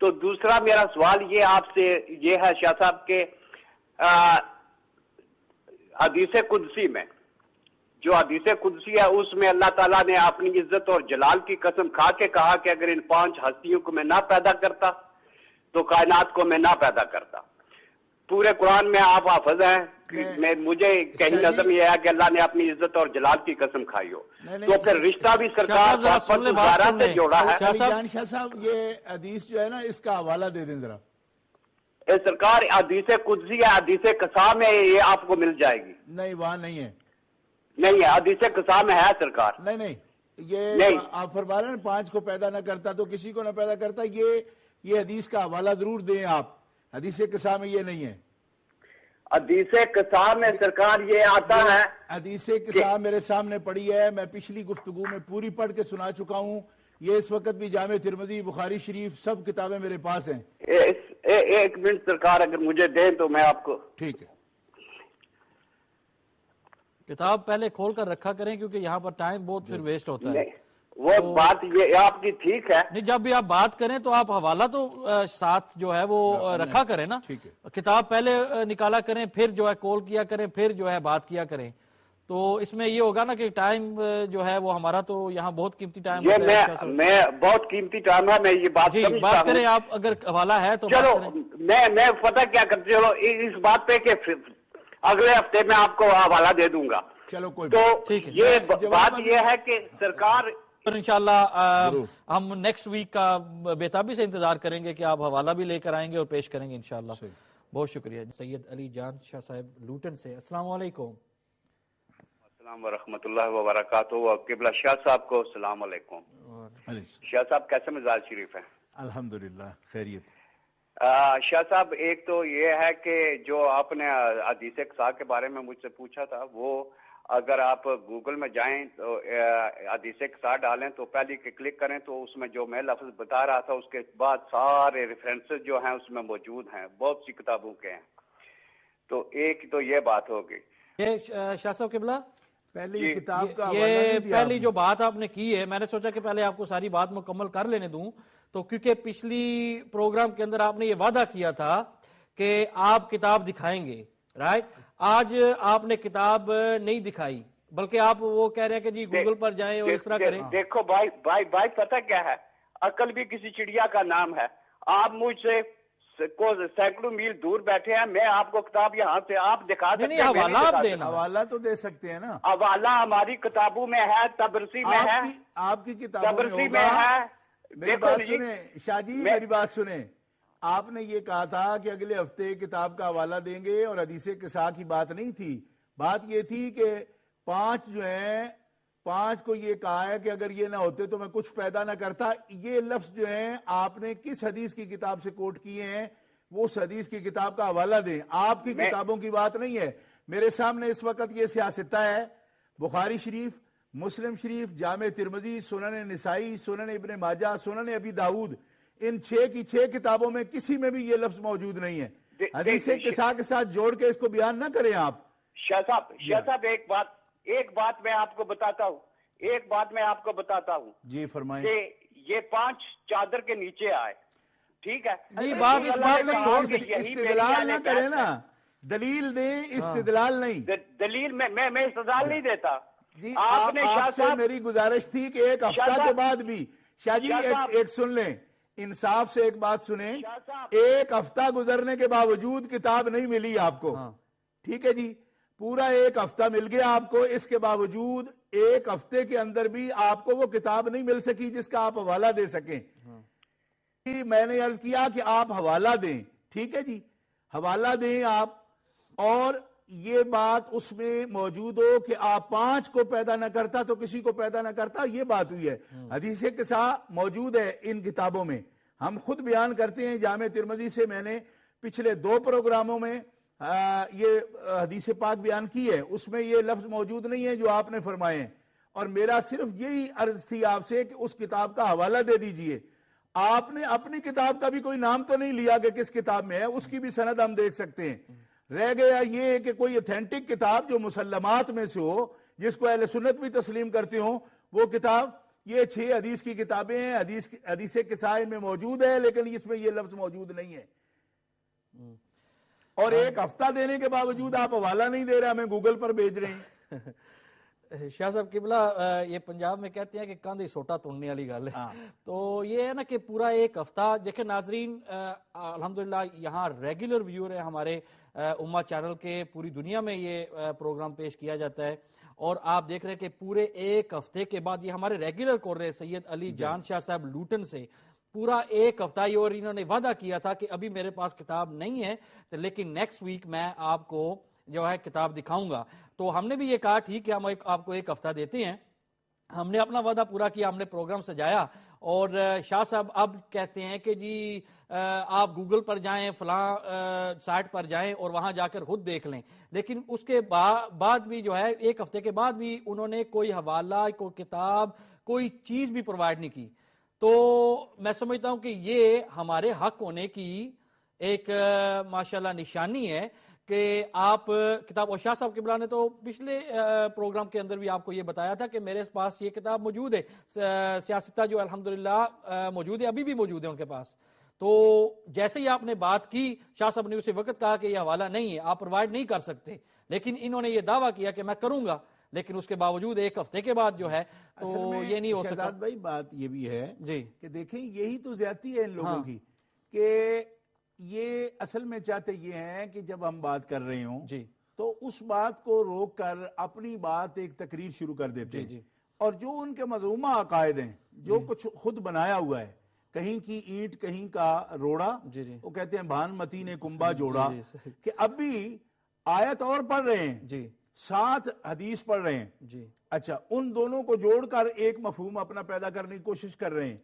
تو دوسرا میرا سوال یہ آپ سے یہ ہے شاہ صاحب کہ حدیث قدسی میں جو حدیث قدسی ہے اس میں اللہ تعالیٰ نے اپنی عزت اور جلال کی قسم کھا کے کہا کہ اگر ان 5 ہستیوں کو میں نہ پیدا کرتا تو کائنات کو میں نہ پیدا کرتا. پورے قرآن میں آپ حافظ ہیں, مجھے کہیں نظر یہ ہے کہ اللہ نے اپنی عزت اور جلال کی قسم کھائی ہو, تو پھر رشتہ بھی سرکار سے جوڑا ہے. شاہ صاحب یہ حدیث جو ہے نا اس کا حوالہ دے دیں ذرا. سرکار حدیث قدسی ہے, حدیث قسام ہے, یہ آپ کو مل جائے گی. نہیں وہاں نہیں ہے. نہیں ہے, حدیث قسام میں ہے سرکار. نہیں یہ آپ فرما رہے ہیں 5 کو پیدا نہ کرتا تو کسی کو نہ پیدا کرتا, یہ حدیث کا حوالہ ضرور دیں آپ. حدیث قسام میں یہ نہیں ہے. حدیث قسام میں سرکار یہ آتا ہے, حدیث قسام میرے سامنے پڑی ہے, میں پچھلی گفتگو میں پوری پڑھ کے سنا چکا ہوں. یہ اس وقت بھی جامع ترمذی, بخاری شریف سب کتابیں میرے پاس ہیں. ایک منٹ سرکار اگر مجھے دیں تو میں آپ کو. ٹھیک ہے, کتاب پہلے کھول کر رکھا کریں کیونکہ یہاں پر ٹائم بہت پھر ویسٹ ہوتا ہے. وہ بات یہ آپ کی ٹھیک ہے, نہیں جب بھی آپ بات کریں تو آپ حوالہ تو ساتھ جو ہے وہ رکھا کریں نا. کتاب پہلے نکالا کریں, پھر جو ہے کال کیا کریں, پھر جو ہے بات کیا کریں. تو اس میں یہ ہوگا نا کہ ٹائم جو ہے وہ ہمارا تو یہاں بہت قیمتی ٹائم ہوتا ہے. میں بہت قیمتی ٹائم ہے, میں یہ بات بات کریں آپ اگر حوالہ ہے تو. چلو میں پتہ کیا کرتے ہو اس بات پہ کہ اگلے ہفتے میں آپ کو حوالہ دے دوں گا. چلو کوئی تو یہ بات یہ ہے کہ سرکار انشاءاللہ ہم نیکسٹ ویک کا بےتابی سے انتظار کریں گے کہ آپ حوالہ بھی لے کر آئیں گے اور پیش کریں گے انشاءاللہ. بہت شکریہ. سید علی جان شاہ صاحب لوٹن سے, السلام علیکم. السلام ورحمۃ اللہ وبرکاتہ. اور قبلہ شاہ صاحب کو السلام علیکم. شاہ صاحب کیسے مزاج شریف ہیں؟ الحمدللہ خیریت. شاہ صاحب ایک تو یہ ہے کہ جو آپ نے حدیث قصا کے بارے میں مجھ سے پوچھا تھا, وہ اگر آپ گوگل میں جائیں تو حدیث قصا ڈالیں تو پہلی کلک کریں تو اس میں جو میں لفظ بتا رہا تھا اس کے بعد سارے ریفرنسز جو ہیں اس میں موجود ہیں, بہت سی کتابوں کے ہیں. تو ایک تو یہ بات ہو گئی. یہ شاہ صاحب قبلہ پہلی کتاب کا یہ پہلی جو بات آپ نے کی ہے, میں نے سوچا کہ پہلے آپ کو ساری بات مکمل کر لینے دوں. تو کیونکہ پچھلی پروگرام کے اندر آپ نے یہ وعدہ کیا تھا کہ آپ کتاب دکھائیں گے, رائٹ. آج آپ نے کتاب نہیں دکھائی بلکہ آپ وہ کہہ رہے ہیں کہ جی گوگل پر جائیں اور اس طرح کریں. دیکھو بھائی پتہ کیا ہے, عقل بھی کسی چڑیا کا نام ہے. آپ مجھ سے سینکڑوں میل دور بیٹھے ہیں, میں آپ کو کتاب یہاں سے آپ دکھا سکتے ہیں. حوالہ آپ دینا, حوالہ تو دے سکتے ہیں نا. حوالہ ہماری کتابوں میں ہے, تبرسی میں ہے, آپ کی کتابوں تبرسی میں ہے. میری بات سنیں شاہ جی, میری بات سنیں. آپ نے یہ کہا تھا کہ اگلے ہفتے کتاب کا حوالہ دیں گے اور حدیث قصا کی بات نہیں تھی. بات یہ تھی کہ 5 جو ہیں 5 کو یہ کہا ہے کہ اگر یہ نہ ہوتے تو میں کچھ پیدا نہ کرتا. یہ لفظ جو ہیں آپ نے کس حدیث کی کتاب سے کوٹ کیے ہیں, وہ اس حدیث کی کتاب کا حوالہ دیں. آپ کی کتابوں کی بات نہیں ہے. میرے سامنے اس وقت یہ سیاستہ ہے, بخاری شریف, مسلم شریف, جامع ترمذی, سنن نسائی, سنن ابن ماجہ, سنن ابی داؤد, ان 6 کی 6 کتابوں میں کسی میں بھی یہ لفظ موجود نہیں ہے. حدیث قصا کے ساتھ جوڑ کے اس کو بیان نہ کریں آپ. شاہ صاحب ایک بات میں آپ کو بتاتا ہوں, جی فرمائیں. کہ یہ 5 چادر کے نیچے آئے, ٹھیک ہے. جی بات استدلال نہ کریں نا, دلیل دیں, استدلال نہیں. دلیل میں استدلال نہیں دیتا. جی آپ سے میری گزارش تھی کہ ایک ہفتہ کے بعد بھی. شاہ جی ایک سن لیں, انصاف سے ایک بات سنیں. ایک ہفتہ گزرنے کے باوجود کتاب نہیں ملی آپ کو, ٹھیک ہے جی, پورا ایک ہفتہ مل گیا آپ کو, اس کے باوجود ایک ہفتے کے اندر بھی آپ کو وہ کتاب نہیں مل سکی جس کا آپ حوالہ دے سکیں. میں نے عرض کیا کہ آپ حوالہ دیں, ٹھیک ہے جی, حوالہ دیں آپ, اور یہ بات اس میں موجود ہو کہ آپ 5 کو پیدا نہ کرتا تو کسی کو پیدا نہ کرتا, یہ بات ہوئی ہے. حدیث قصا موجود ہے ان کتابوں میں, ہم خود بیان کرتے ہیں. جامع ترمذی سے میں نے پچھلے 2 پروگراموں میں یہ حدیث پاک بیان کی ہے, اس میں یہ لفظ موجود نہیں ہے جو آپ نے فرمائے ہیں. اور میرا صرف یہی عرض تھی آپ سے کہ اس کتاب کا حوالہ دے دیجئے. آپ نے اپنی کتاب کا بھی کوئی نام تو نہیں لیا کہ کس کتاب میں ہے, اس کی بھی سند ہم دیکھ سکتے ہیں. رہ گیا یہ کہ کوئی اتھینٹک کتاب جو مسلمات میں سے ہو, جس کو اہل سنت بھی تسلیم کرتے ہوں, وہ کتاب یہ 6 حدیث کی کتابیں ہیں، حدیث قصہ میں موجود ہے، لیکن اس میں یہ لفظ موجود نہیں ہے، اور ایک ہفتہ دینے کے باوجود آپ حوالہ نہیں دے رہے، ہمیں گوگل پر بھیج رہے ہیں۔ شاہ صاحب قبلہ، یہ پنجاب میں کہتے ہیں کہ کاندھی سوٹا توڑنے والی گل ہے، تو یہ ہے نا کہ پورا ایک ہفتہ دیکھیں ناظرین، الحمدللہ یہاں ریگولر ویور ہیں ہمارے امہ چینل کے، پوری دنیا میں یہ پروگرام پیش کیا جاتا ہے، اور آپ دیکھ رہے ہیں کہ پورے ایک ہفتے کے بعد یہ ہمارے ریگولر کر رہے سید علی جان شاہ صاحب لوٹن سے پورا ایک ہفتہ یہ، اور انہوں نے وعدہ کیا تھا کہ ابھی میرے پاس کتاب نہیں ہے لیکن نیکسٹ ویک میں آپ کو جو ہے کتاب دکھاؤں گا۔ تو ہم نے بھی یہ کہا ٹھیک ہے، ہم آپ کو ایک ہفتہ دیتے ہیں، ہم نے اپنا وعدہ پورا کیا، ہم نے پروگرام سجایا، اور شاہ صاحب اب کہتے ہیں کہ جی آپ گوگل پر جائیں، فلاں سائٹ پر جائیں اور وہاں جا کر خود دیکھ لیں، لیکن اس کے بعد بھی جو ہے ایک ہفتے کے بعد بھی انہوں نے کوئی حوالہ، کوئی کتاب، کوئی چیز بھی پرووائڈ نہیں کی۔ تو میں سمجھتا ہوں کہ یہ ہمارے حق ہونے کی ایک ماشاءاللہ نشانی ہے کہ آپ کتاب، اور شاہ صاحب قبلہ نے تو پچھلے پروگرام کے اندر بھی آپ کو یہ بتایا تھا کہ میرے پاس یہ کتاب موجود ہے، سیاستہ جو الحمدللہ موجود ہے، ابھی بھی موجود ہے ان کے پاس۔ تو جیسے ہی آپ نے بات کی، شاہ صاحب نے اسی وقت کہا کہ یہ حوالہ نہیں ہے، آپ پرووائڈ نہیں کر سکتے، لیکن انہوں نے یہ دعویٰ کیا کہ میں کروں گا، لیکن اس کے باوجود ایک ہفتے کے بعد جو ہے تو یہ نہیں ہو سکتا۔ شہزاد بھائی بات یہ بھی ہے جی کہ دیکھیں یہی تو زیادتی ہے ان لوگوں کی، کہ یہ اصل میں چاہتے یہ ہیں کہ جب ہم بات کر رہے ہوں جی تو اس بات کو روک کر اپنی بات ایک تقریر شروع کر دیتے ہیں، اور جو ان کے مذمومہ عقائد ہیں، جو کچھ خود بنایا ہوا ہے، کہیں کی اینٹ کہیں کا روڑا، وہ کہتے ہیں بھان متی نے کنبا جوڑا، کہ اب بھی آیت اور پڑھ رہے ہیں، ساتھ حدیث پڑھ رہے ہیں، اچھا ان دونوں کو جوڑ کر ایک مفہوم اپنا پیدا کرنے کی کوشش کر رہے ہیں۔